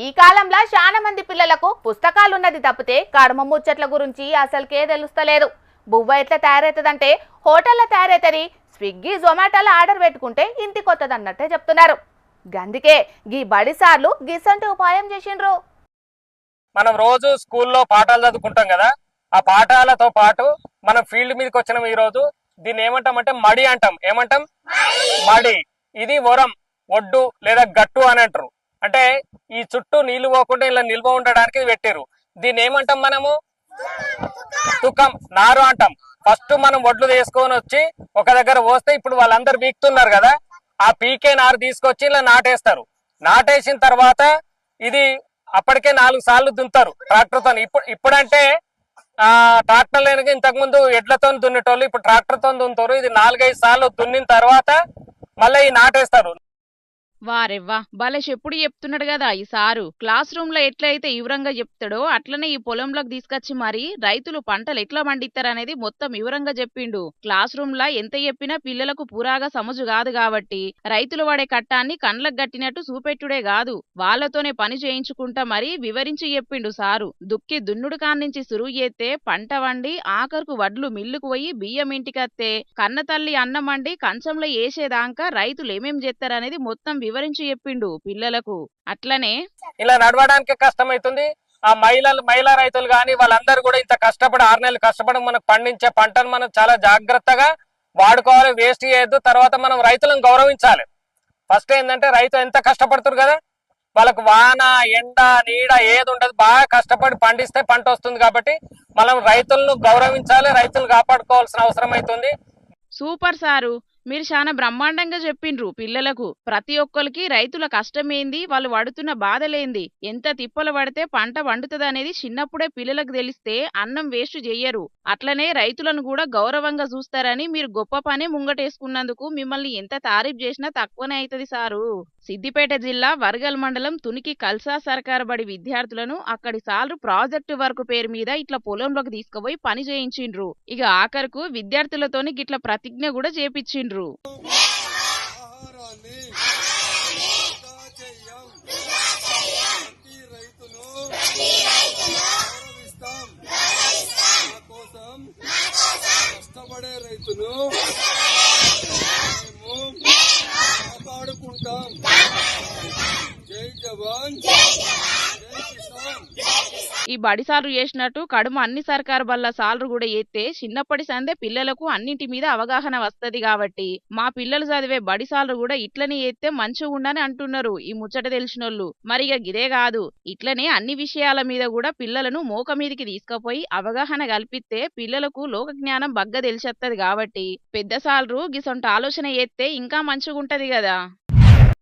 ఈ కాలంలో చాలా మంది పిల్లలకు పుస్తకాలున్నది తప్పితే కడమ ముచ్చట్ల గురించి అసలుకే తెలుస్తలేదు. బువ్వ ఎట్లా తయారైతుందంటే హోటల్లో తయారైతది, స్విగ్గీ జొమాటోలో ఆర్డర్ పెట్టుకుంటే ఇంటికి వస్తుంది అన్నట్టే చెప్తున్నారు. గందుకే గీ బడిసార్లు గిసంటి ఉపాయం చేసిండ్రు. మనం రోజు స్కూల్లో పాఠాలు చదువుకుంటాం కదా, ఆ పాఠాలతో పాటు మనం ఫీల్డ్ మీదకి వచ్చినాం. ఈ రోజు దీన్ని ఏమంటామంటే మడి అంటాం. ఏమంటాం? మడి. ఇది వరం, ఒడ్డు లేదా గట్టు అని అంటారు. అంటే ఈ చుట్టూ నీళ్లు పోకుండా ఇలా నిల్వ ఉండడానికి పెట్టారు. దీన్ని ఏమంటాం మనము? తుకం, నారు అంటాం. ఫస్ట్ మనం ఒడ్లు తీసుకొని వచ్చి ఒక దగ్గర పోస్తే ఇప్పుడు వాళ్ళందరూ పీకుతున్నారు కదా, ఆ పీకే నారు తీసుకొచ్చి ఇలా నాటేస్తారు. నాటేసిన తర్వాత ఇది అప్పటికే 4 సార్లు దున్నుతారు ట్రాక్టర్తో. ఇప్పుడంటే ట్రాక్టర్ లేని ఇంతకు ముందు ఎడ్లతో దున్నేటోళ్ళు, ఇప్పుడు ట్రాక్టర్తో దున్నుతారు. ఇది 4-5 సార్లు దున్నిన తర్వాత మళ్ళీ ఈ నాటేస్తారు. వారెవ్వా, భలే చెప్పుడు చెప్తున్నాడు కదా ఈ సారు. క్లాస్ రూమ్ లో ఎట్లయితే వివరంగా చెప్తాడో అట్లనే ఈ పొలంలోకి తీసుకొచ్చి మరి రైతులు పంటలు ఎట్లా పండిస్తారనేది మొత్తం వివరంగా చెప్పిండు. క్లాస్ రూమ్ లా ఎంత చెప్పినా పిల్లలకు పూరాగా సమజు కాదు కాబట్టి రైతులు వాడే కట్టాన్ని కండ్లకు గట్టినట్టు చూపెట్టుడే కాదు, వాళ్ళతోనే పని చేయించుకుంటా మరి వివరించి చెప్పిండు సారు. దుక్కి దున్నుడు కాన్నించి సురువు చేస్తే పంట వండి ఆఖరుకు వడ్లు మిల్లుకు పోయి బియ్యం ఇంటికత్తే కన్న తల్లి అన్నం వండి కంచంలో వేసేదాకా రైతులు ఏమేం చేస్తారనేది మొత్తం వివరించి చెప్పిండు పిల్లలకు. అట్లనే ఇలా నడవడానికి కష్టమైతుంది. ఆ మహిళా రైతులు కానీ వాళ్ళందరూ కూడా ఇంత కష్టపడి 6 నెలలు కష్టపడి మనకు పండించే పంటను మనం చాలా జాగ్రత్తగా వాడుకోవాలి, వేస్ట్ చేయొద్దు. తర్వాత మనం రైతులను గౌరవించాలి. ఫస్ట్ ఏంటంటే రైతు ఎంత కష్టపడుతున్నారు కదా, వాళ్ళకు వాన ఎండ నీడ ఏది ఉండదు, బాగా కష్టపడి పండిస్తే పంట వస్తుంది. కాబట్టి మనం రైతులను గౌరవించాలి, రైతులు కాపాడుకోవాల్సిన అవసరం అవుతుంది. సూపర్ సారు, మీరు చాలా బ్రహ్మాండంగా చెప్పిండ్రు పిల్లలకు. ప్రతి ఒక్కరికి రైతుల కష్టమేంది, వాళ్ళు పడుతున్న బాధలేంది, ఎంత తిప్పలు పడితే పంట వండుతుంది అనేది చిన్నప్పుడే పిల్లలకు తెలిస్తే అన్నం వేస్ట్ చెయ్యరు. అట్లనే రైతులను కూడా గౌరవంగా చూస్తారని మీరు గొప్ప పని ముంగటేసుకున్నందుకు మిమ్మల్ని ఎంత తారీఫ్ చేసినా తక్కువనే అవుతుంది సారు. సిద్దిపేట జిల్లా వర్గల్ మండలం తునికి కల్సా సర్కారు బడి విద్యార్థులను అక్కడి సార్లు ప్రాజెక్టు వర్క్ పేరు మీద ఇట్లా పొలంలోకి తీసుకుపోయి పని చేయించిండ్రు. ఇక ఆఖరుకు విద్యార్థులతోని గిట్ల ప్రతిజ్ఞ కూడా చేపించిండ్రు. కష్టపడే రైతును కాపాడుకుంటాం. జై జవాన్ జై కిసాన్. ఈ బడి సార్లు చేసినట్టు కడుమ అన్ని సర్కారు బల్ల సార్లు కూడా ఎత్తే చిన్నప్పటి సందే పిల్లలకు అన్నింటి మీద అవగాహన వస్తది. కాబట్టి మా పిల్లలు చదివే బడి సార్లు కూడా ఇట్లనే ఎత్తే మంచిగా ఉండని అంటున్నారు ఈ ముచ్చట తెలిసినోళ్ళు. మరి ఇక గిదే కాదు, ఇట్లనే అన్ని విషయాల మీద కూడా పిల్లలను మోక మీదికి తీసుకుపోయి అవగాహన కల్పిస్తే పిల్లలకు లోక జ్ఞానం బగ్గ తెలిసేత్తది. కాబట్టి పెద్ద సార్లు గిసొంటి ఆలోచన ఎత్తే ఇంకా మంచిగా ఉంటది కదా.